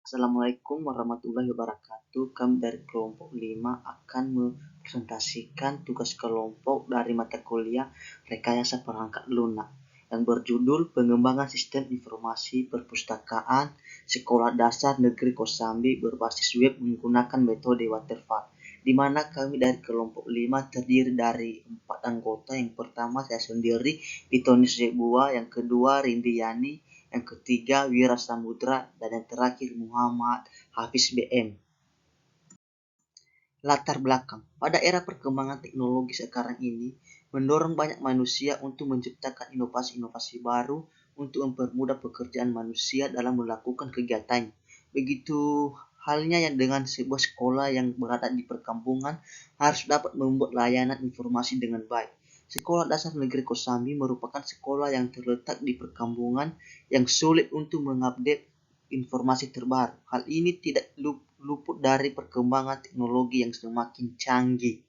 Assalamualaikum warahmatullahi wabarakatuh. Kami dari kelompok 5 akan mempresentasikan tugas kelompok dari mata kuliah Rekayasa Perangkat Lunak yang berjudul Pengembangan Sistem Informasi Perpustakaan Sekolah Dasar Negeri Kosambi berbasis web menggunakan metode waterfall, di mana kami dari kelompok 5 terdiri dari 4 anggota. Yang pertama saya sendiri, Ditonis Zebua, yang kedua Rindi Yani, yang ketiga Wira Samudra, dan yang terakhir Muhammad Hafiz BM. Latar belakang. Pada era perkembangan teknologi sekarang ini, mendorong banyak manusia untuk menciptakan inovasi-inovasi baru untuk mempermudah pekerjaan manusia dalam melakukan kegiatannya. Begitu halnya yang dengan sebuah sekolah yang berada di perkampungan harus dapat membuat layanan informasi dengan baik. Sekolah Dasar Negeri Kosambi merupakan sekolah yang terletak di perkampungan yang sulit untuk mengupdate informasi terbaru. Hal ini tidak luput dari perkembangan teknologi yang semakin canggih.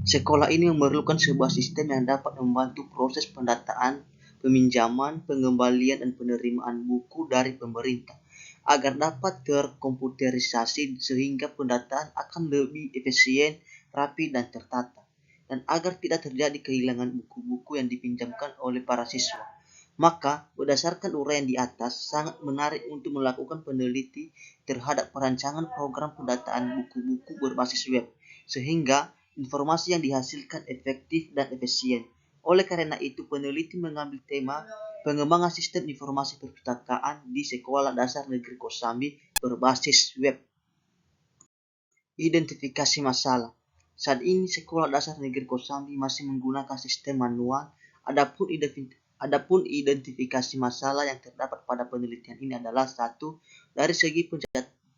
Sekolah ini memerlukan sebuah sistem yang dapat membantu proses pendataan, peminjaman, pengembalian, dan penerimaan buku dari pemerintah agar dapat terkomputerisasi sehingga pendataan akan lebih efisien, rapi, dan tertata, dan agar tidak terjadi kehilangan buku-buku yang dipinjamkan oleh para siswa. Maka, berdasarkan uraian di atas, sangat menarik untuk melakukan peneliti terhadap perancangan program pendataan buku-buku berbasis web, sehingga informasi yang dihasilkan efektif dan efisien. Oleh karena itu, peneliti mengambil tema pengembangan sistem informasi perpustakaan di Sekolah Dasar Negeri Kosambi berbasis web. Identifikasi masalah. Saat ini Sekolah Dasar Negeri Kosambi masih menggunakan sistem manual. Adapun identifikasi masalah yang terdapat pada penelitian ini adalah: satu, dari segi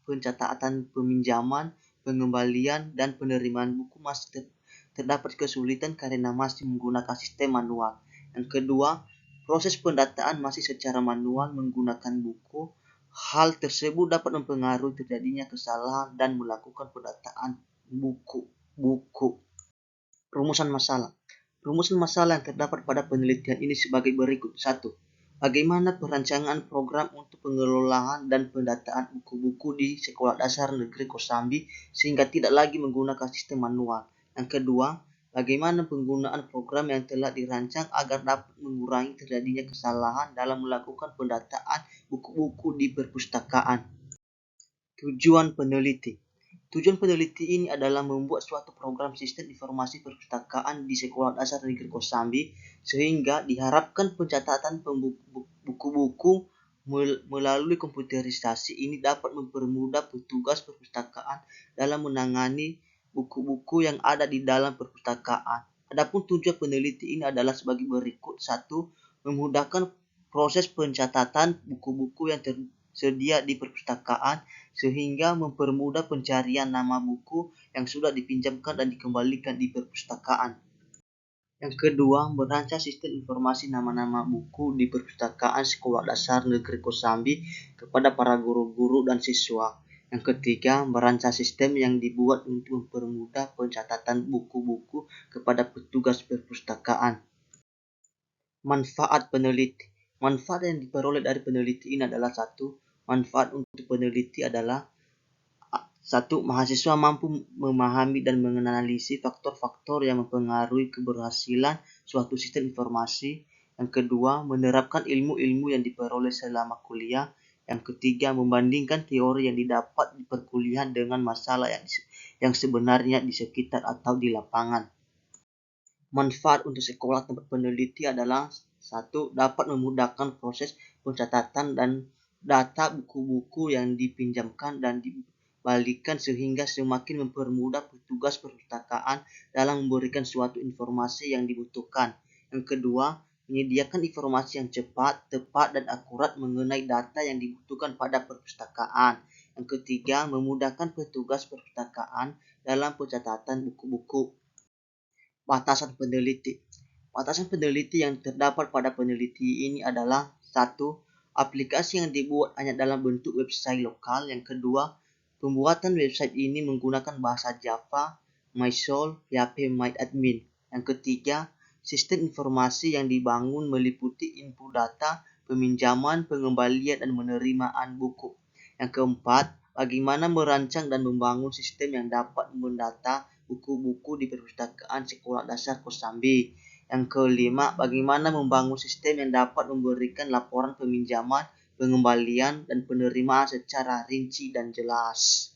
pencatatan peminjaman, pengembalian, dan penerimaan buku masih terdapat kesulitan karena masih menggunakan sistem manual. Yang kedua, proses pendataan masih secara manual menggunakan buku. Hal tersebut dapat mempengaruhi terjadinya kesalahan dan melakukan pendataan buku. Rumusan masalah. Rumusan masalah yang terdapat pada penelitian ini sebagai berikut. 1. Bagaimana perancangan program untuk pengelolaan dan pendataan buku-buku di Sekolah Dasar Negeri Kosambi sehingga tidak lagi menggunakan sistem manual. Yang kedua, bagaimana penggunaan program yang telah dirancang agar dapat mengurangi terjadinya kesalahan dalam melakukan pendataan buku-buku di perpustakaan. Tujuan peneliti. Tujuan peneliti ini adalah membuat suatu program sistem informasi perpustakaan di Sekolah Dasar Negeri Kosambi sehingga diharapkan pencatatan buku-buku melalui komputerisasi ini dapat mempermudah petugas perpustakaan dalam menangani buku-buku yang ada di dalam perpustakaan. Adapun tujuan peneliti ini adalah sebagai berikut. 1. Memudahkan proses pencatatan buku-buku yang tersedia di perpustakaan sehingga mempermudah pencarian nama buku yang sudah dipinjamkan dan dikembalikan di perpustakaan. Yang kedua, merancang sistem informasi nama-nama buku di perpustakaan Sekolah Dasar Negeri Kosambi kepada para guru-guru dan siswa. Yang ketiga, merancang sistem yang dibuat untuk mempermudah pencatatan buku-buku kepada petugas perpustakaan. Manfaat peneliti. Manfaat yang diperoleh dari peneliti ini adalah: 1. Manfaat untuk peneliti adalah: 1. Mahasiswa mampu memahami dan menganalisis faktor-faktor yang mempengaruhi keberhasilan suatu sistem informasi. Yang kedua, menerapkan ilmu-ilmu yang diperoleh selama kuliah. Yang ketiga, membandingkan teori yang didapat di perkuliahan dengan masalah yang sebenarnya di sekitar atau di lapangan. Manfaat untuk sekolah tempat peneliti adalah: 1. Dapat memudahkan proses pencatatan dan data buku-buku yang dipinjamkan dan dibalikan sehingga semakin mempermudah petugas perpustakaan dalam memberikan suatu informasi yang dibutuhkan. Yang kedua, menyediakan informasi yang cepat, tepat, dan akurat mengenai data yang dibutuhkan pada perpustakaan. Yang ketiga, memudahkan petugas perpustakaan dalam pencatatan buku-buku. Batasan peneliti. Batasan peneliti yang terdapat pada peneliti ini adalah: 1. Aplikasi yang dibuat hanya dalam bentuk website lokal. Yang kedua, pembuatan website ini menggunakan bahasa Java, MySQL, PHP MyAdmin. Yang ketiga, sistem informasi yang dibangun meliputi input data, peminjaman, pengembalian, dan penerimaan buku. Yang keempat, bagaimana merancang dan membangun sistem yang dapat mendata buku-buku di perpustakaan sekolah dasar Kosambi. Yang kelima, bagaimana membangun sistem yang dapat memberikan laporan peminjaman, pengembalian, dan penerimaan secara rinci dan jelas.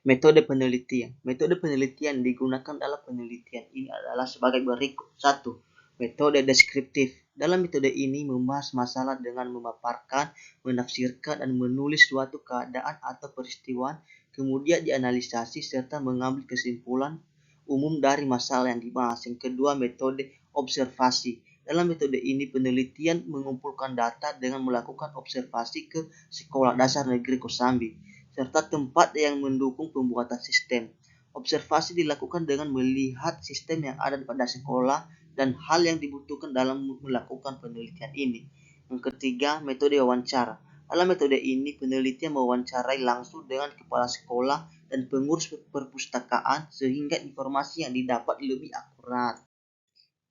Metode penelitian. Metode penelitian digunakan dalam penelitian ini adalah sebagai berikut. 1. Metode deskriptif. Dalam metode ini membahas masalah dengan memaparkan, menafsirkan, dan menulis suatu keadaan atau peristiwa, kemudian dianalisasi serta mengambil kesimpulan umum dari masalah yang dibahas. Yang kedua, metode observasi. Dalam metode ini penelitian mengumpulkan data dengan melakukan observasi ke Sekolah Dasar Negeri Kosambi serta tempat yang mendukung pembuatan sistem. Observasi dilakukan dengan melihat sistem yang ada pada sekolah dan hal yang dibutuhkan dalam melakukan penelitian ini. Yang ketiga, metode wawancara. Dalam metode ini, penelitian mewawancarai langsung dengan kepala sekolah dan pengurus perpustakaan sehingga informasi yang didapat lebih akurat.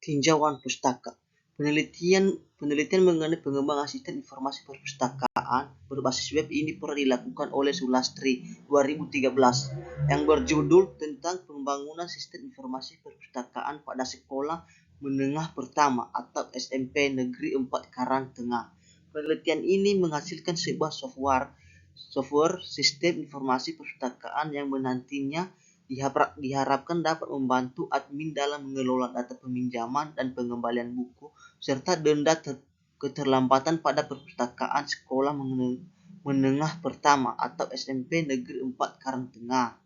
Tinjauan pustaka. Penelitian mengenai pengembangan sistem informasi perpustakaan berbasis web ini pernah dilakukan oleh Sulastri 2013 yang berjudul tentang pembangunan sistem informasi perpustakaan pada sekolah menengah pertama atau SMP Negeri 4 Karangtengah. Penelitian ini menghasilkan sebuah software sistem informasi perpustakaan yang menantinya diharapkan dapat membantu admin dalam mengelola data peminjaman dan pengembalian buku, serta denda keterlambatan pada perpustakaan sekolah menengah pertama atau SMP Negeri 4 Karangtengah.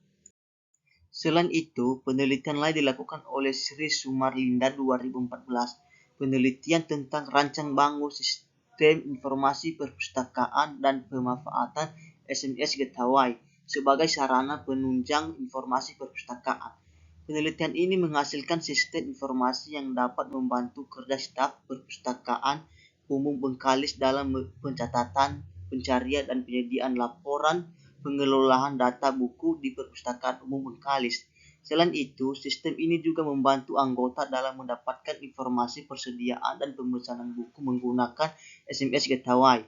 Selain itu, penelitian lain dilakukan oleh Sri Sumarlinda 2014, penelitian tentang rancang bangun sistem informasi perpustakaan dan pemanfaatan SMS Getawai sebagai sarana penunjang informasi perpustakaan. Penelitian ini menghasilkan sistem informasi yang dapat membantu kerja staf perpustakaan umum Bengkalis dalam pencatatan, pencarian, dan penyediaan laporan pengelolaan data buku di perpustakaan umum Bengkalis. Selain itu, sistem ini juga membantu anggota dalam mendapatkan informasi persediaan dan pemesanan buku menggunakan SMS Getawai.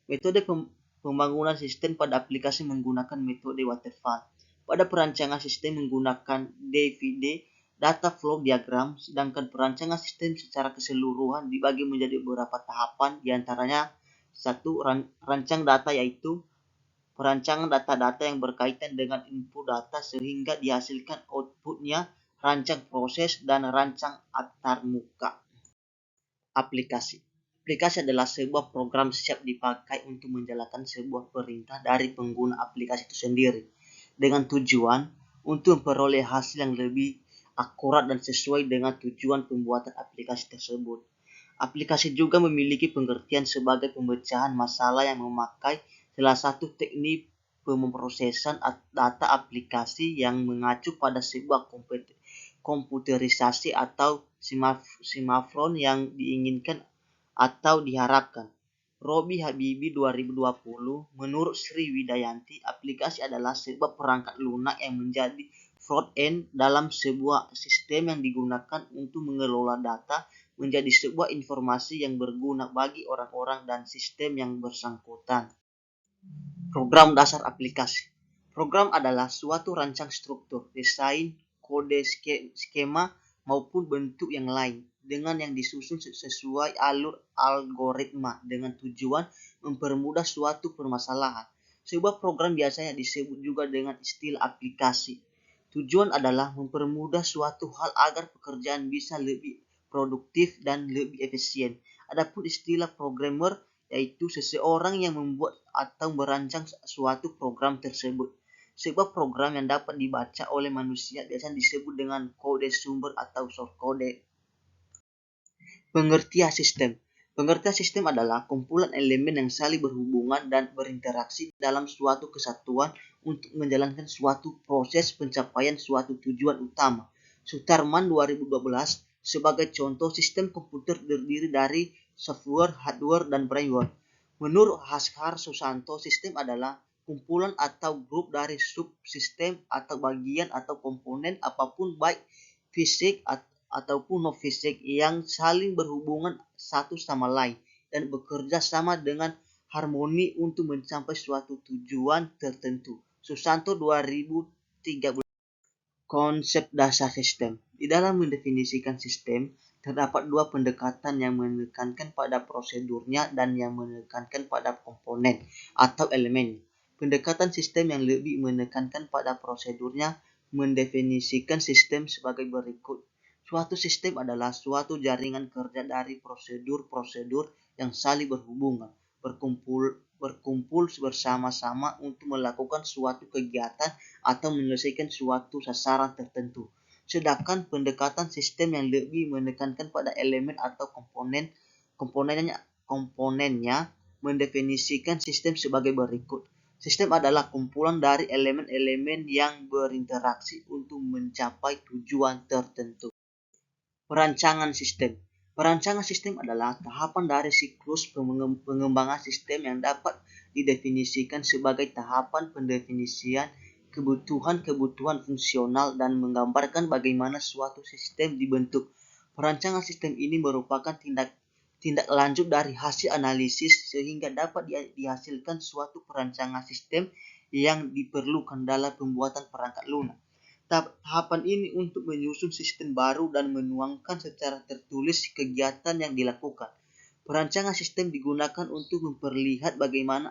Metode pembangunan sistem pada aplikasi menggunakan metode waterfall. Pada perancangan sistem menggunakan DVD, data flow diagram, sedangkan perancangan sistem secara keseluruhan dibagi menjadi beberapa tahapan, diantaranya 1. Rancang data, yaitu perancangan data-data yang berkaitan dengan input data sehingga dihasilkan outputnya, rancang proses, dan rancang antarmuka. Aplikasi. Aplikasi adalah sebuah program siap dipakai untuk menjalankan sebuah perintah dari pengguna aplikasi itu sendiri, dengan tujuan untuk memperoleh hasil yang lebih akurat dan sesuai dengan tujuan pembuatan aplikasi tersebut. Aplikasi juga memiliki pengertian sebagai pemecahan masalah yang memakai salah satu teknik pemrosesan data aplikasi yang mengacu pada sebuah komputerisasi atau simafron yang diinginkan atau diharapkan. Robi Habibi 2020, menurut Sri Widayanti, aplikasi adalah sebuah perangkat lunak yang menjadi front-end dalam sebuah sistem yang digunakan untuk mengelola data menjadi sebuah informasi yang berguna bagi orang-orang dan sistem yang bersangkutan. Program dasar aplikasi. Program adalah suatu rancang struktur, desain, kode, skema, maupun bentuk yang lain dengan yang disusun sesuai alur algoritma dengan tujuan mempermudah suatu permasalahan. Sebuah program biasanya disebut juga dengan istilah aplikasi. Tujuan adalah mempermudah suatu hal agar pekerjaan bisa lebih produktif dan lebih efisien. Adapun istilah programmer yaitu seseorang yang membuat atau merancang suatu program tersebut. Sebuah program yang dapat dibaca oleh manusia biasanya disebut dengan kode sumber atau source code. Pengertian sistem. Pengertian sistem adalah kumpulan elemen yang saling berhubungan dan berinteraksi dalam suatu kesatuan untuk menjalankan suatu proses pencapaian suatu tujuan utama. Sutarman 2012, sebagai contoh, sistem komputer terdiri dari software, hardware, dan firmware. Menurut Haskar Susanto, sistem adalah kumpulan atau grup dari subsistem atau bagian atau komponen apapun baik fisik ataupun non fisik yang saling berhubungan satu sama lain. dan bekerja sama dengan harmoni untuk mencapai suatu tujuan tertentu. Susanto 2013. Konsep dasar sistem. Di dalam mendefinisikan sistem, terdapat dua pendekatan yang menekankan pada prosedurnya dan yang menekankan pada komponen atau elemen. Pendekatan sistem yang lebih menekankan pada prosedurnya mendefinisikan sistem sebagai berikut. Suatu sistem adalah suatu jaringan kerja dari prosedur-prosedur yang saling berhubungan, berkumpul bersama-sama untuk melakukan suatu kegiatan atau menyelesaikan suatu sasaran tertentu. Sedangkan pendekatan sistem yang lebih menekankan pada elemen atau komponennya mendefinisikan sistem sebagai berikut. Sistem adalah kumpulan dari elemen-elemen yang berinteraksi untuk mencapai tujuan tertentu. Perancangan sistem. Perancangan sistem adalah tahapan dari siklus pengembangan sistem yang dapat didefinisikan sebagai tahapan pendefinisian kebutuhan-kebutuhan fungsional dan menggambarkan bagaimana suatu sistem dibentuk. Perancangan sistem ini merupakan tindak lanjut dari hasil analisis sehingga dapat dihasilkan suatu perancangan sistem yang diperlukan dalam pembuatan perangkat lunak. Tahapan ini untuk menyusun sistem baru dan menuangkan secara tertulis kegiatan yang dilakukan. Perancangan sistem digunakan untuk memperlihat bagaimana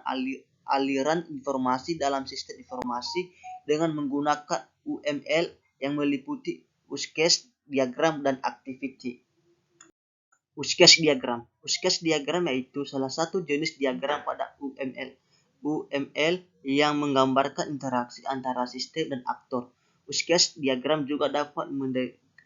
aliran informasi dalam sistem informasi dengan menggunakan UML yang meliputi use case diagram dan activity. Use case diagram. Use case diagram yaitu salah satu jenis diagram pada UML yang menggambarkan interaksi antara sistem dan aktor. Use case diagram juga dapat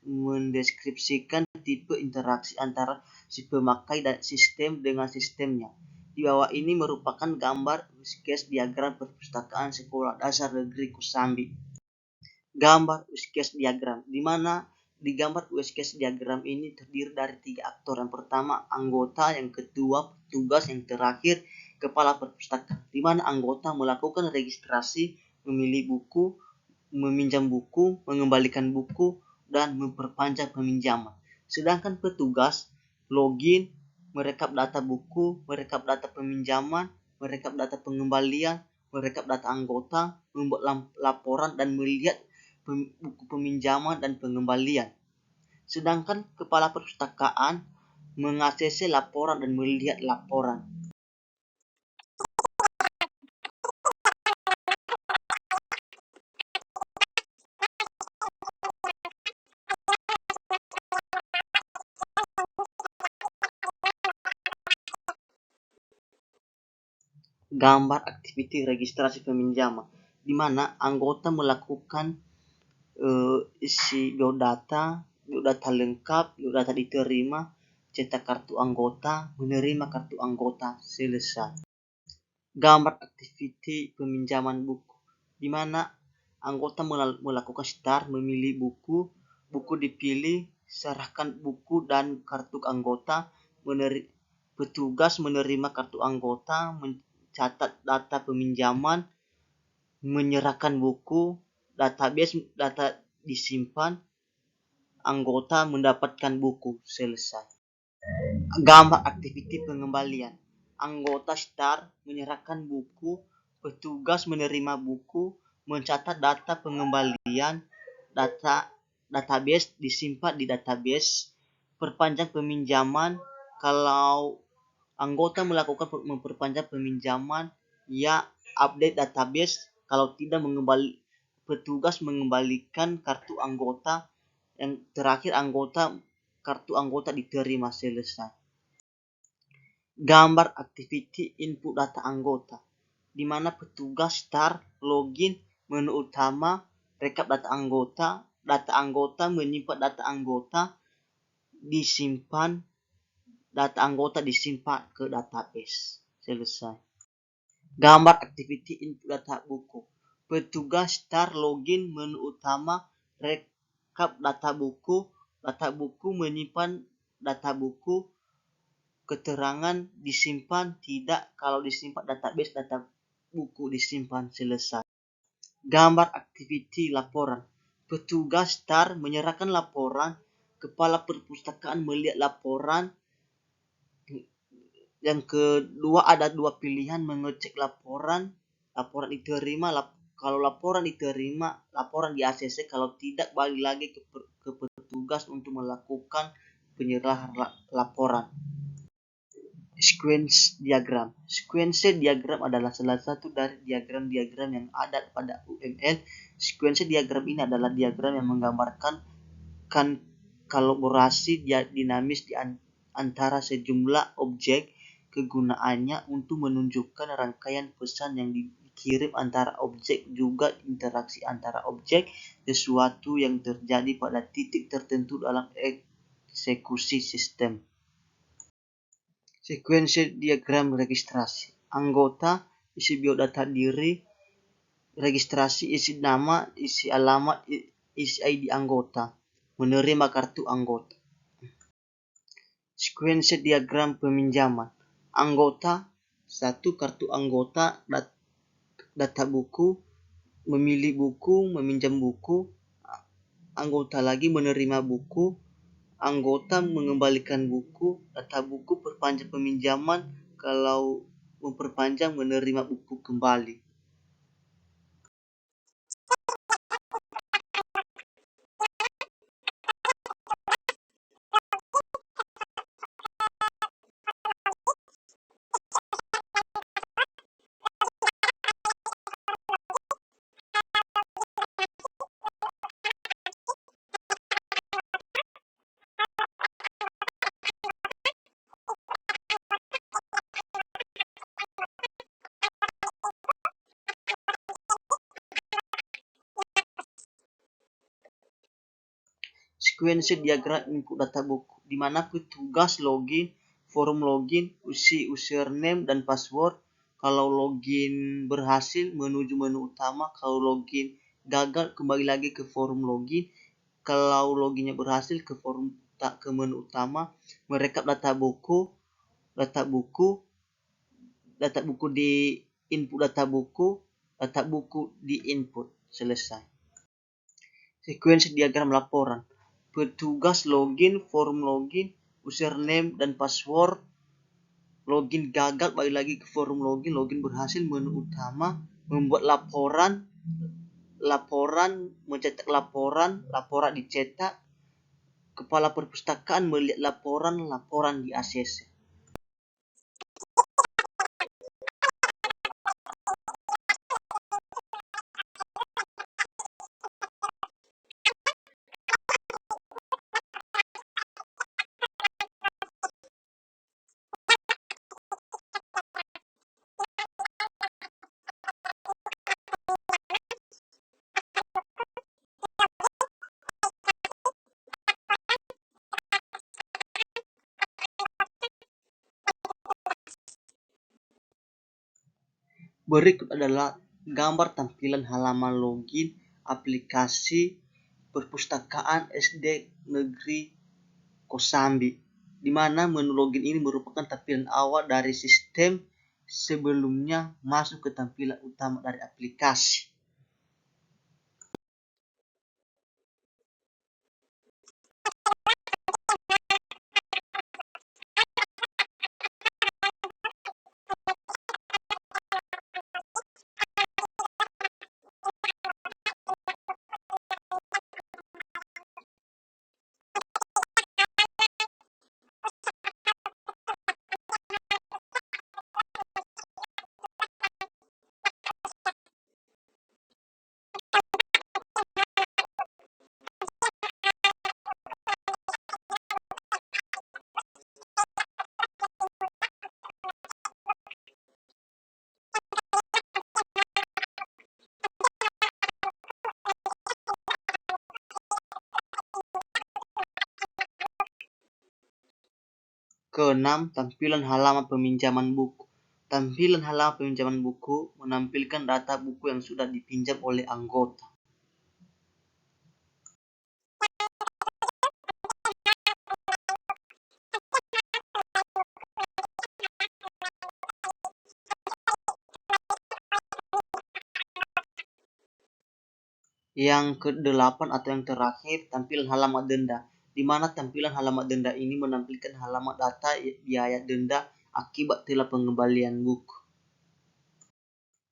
mendeskripsikan tipe interaksi antara si pemakai dan sistem dengan sistemnya. Di bawah ini merupakan gambar use case diagram perpustakaan Sekolah Dasar Negeri Kosambi. Gambar use case diagram, di mana di gambar use case diagram ini terdiri dari 3 aktor. Yang pertama anggota, yang kedua petugas, yang terakhir kepala perpustakaan, di mana anggota melakukan registrasi, memilih buku, meminjam buku, mengembalikan buku, dan memperpanjang peminjaman. Sedangkan petugas login, merekap data buku, merekap data peminjaman, merekap data pengembalian, merekap data anggota, membuat laporan dan melihat buku peminjaman dan pengembalian. Sedangkan kepala perpustakaan mengakses laporan dan melihat laporan. Gambar activity registrasi peminjaman, di mana anggota melakukan isi biodata lengkap, biodata diterima, cetak kartu anggota, menerima kartu anggota, selesai. Gambar activity peminjaman buku, di mana anggota melakukan start, memilih buku, buku dipilih, serahkan buku dan kartu anggota, petugas menerima kartu anggota, mencatat data peminjaman, menyerahkan buku, data disimpan, anggota mendapatkan buku, selesai. Gambar activity pengembalian, anggota start, menyerahkan buku, petugas menerima buku, mencatat data pengembalian, database disimpan di database, perpanjang peminjaman. Kalau anggota melakukan memperpanjang peminjaman, ya update database. Kalau tidak, petugas mengembalikan kartu anggota. Yang terakhir kartu anggota diterima, selesai. Gambar activity input data anggota, di mana petugas start, login, menu utama, rekap data anggota menyimpan data anggota, data anggota disimpan ke database, selesai. Gambar activity input data buku, petugas start, login, menu utama, rekap data buku menyimpan data buku, keterangan disimpan tidak, kalau disimpan database data buku disimpan, selesai. Gambar activity laporan, petugas start menyerahkan laporan, kepala perpustakaan melihat laporan, Yang kedua, ada dua pilihan mengecek laporan. Laporan diterima, kalau laporan diterima, laporan di ACC. Kalau tidak, balik lagi ke petugas untuk melakukan penyerahan laporan. Sequence diagram. Sequence diagram adalah salah satu dari diagram-diagram yang ada pada UML. Sequence diagram ini adalah diagram yang menggambarkan kolaborasi dinamis di antara sejumlah objek. Kegunaannya untuk menunjukkan rangkaian pesan yang dikirim antara objek, juga interaksi antara objek, sesuatu yang terjadi pada titik tertentu dalam eksekusi sistem. Sekuensi diagram registrasi. Anggota, isi biodata diri, registrasi, isi nama, isi alamat, isi ID anggota, menerima kartu anggota. Sekuensi diagram peminjaman. Anggota, 1. Kartu anggota, data buku, memilih buku, meminjam buku. Anggota lagi menerima buku. Anggota mengembalikan buku. Data buku, perpanjang peminjaman. Kalau memperpanjang, menerima buku kembali. Sekuensi diagram input data buku, di mana petugas login, forum login, isi username dan password. Kalau login berhasil, menuju menu utama. Kalau login gagal, kembali lagi ke forum login. Kalau loginnya berhasil, ke menu utama. Merekap data buku di input data buku di input. Selesai. Sekuensi diagram laporan. Petugas login, forum login, username dan password. Login gagal, balik lagi ke forum login. Login berhasil, menu utama. Membuat laporan, mencetak laporan dicetak. Kepala perpustakaan melihat laporan di ACC. Berikut adalah gambar tampilan halaman login aplikasi Perpustakaan SD Negeri Kosambi, di mana menu login ini merupakan tampilan awal dari sistem sebelumnya masuk ke tampilan utama dari aplikasi. Keenam, tampilan halaman peminjaman buku. Tampilan halaman peminjaman buku menampilkan data buku yang sudah dipinjam oleh anggota. Yang ke-8 atau yang terakhir, tampilan halaman denda, di mana tampilan halaman denda ini menampilkan halaman data biaya denda akibat telah pengembalian buku.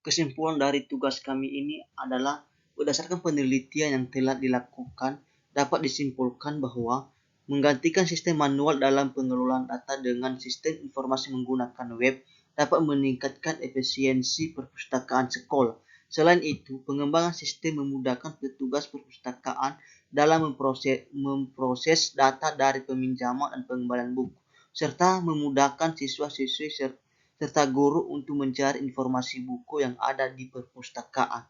Kesimpulan dari tugas kami ini adalah berdasarkan penelitian yang telah dilakukan, dapat disimpulkan bahwa menggantikan sistem manual dalam pengelolaan data dengan sistem informasi menggunakan web dapat meningkatkan efisiensi perpustakaan sekolah. Selain itu, pengembangan sistem memudahkan petugas perpustakaan dalam memproses data dari peminjaman dan pengembalian buku, serta memudahkan siswa-siswi serta guru untuk mencari informasi buku yang ada di perpustakaan.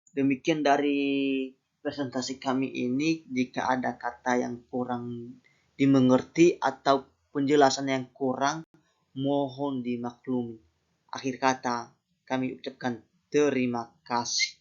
Demikian dari presentasi kami ini. Jika ada kata yang kurang dimengerti atau penjelasan yang kurang, mohon dimaklumi. Akhir kata, kami ucapkan terima kasih.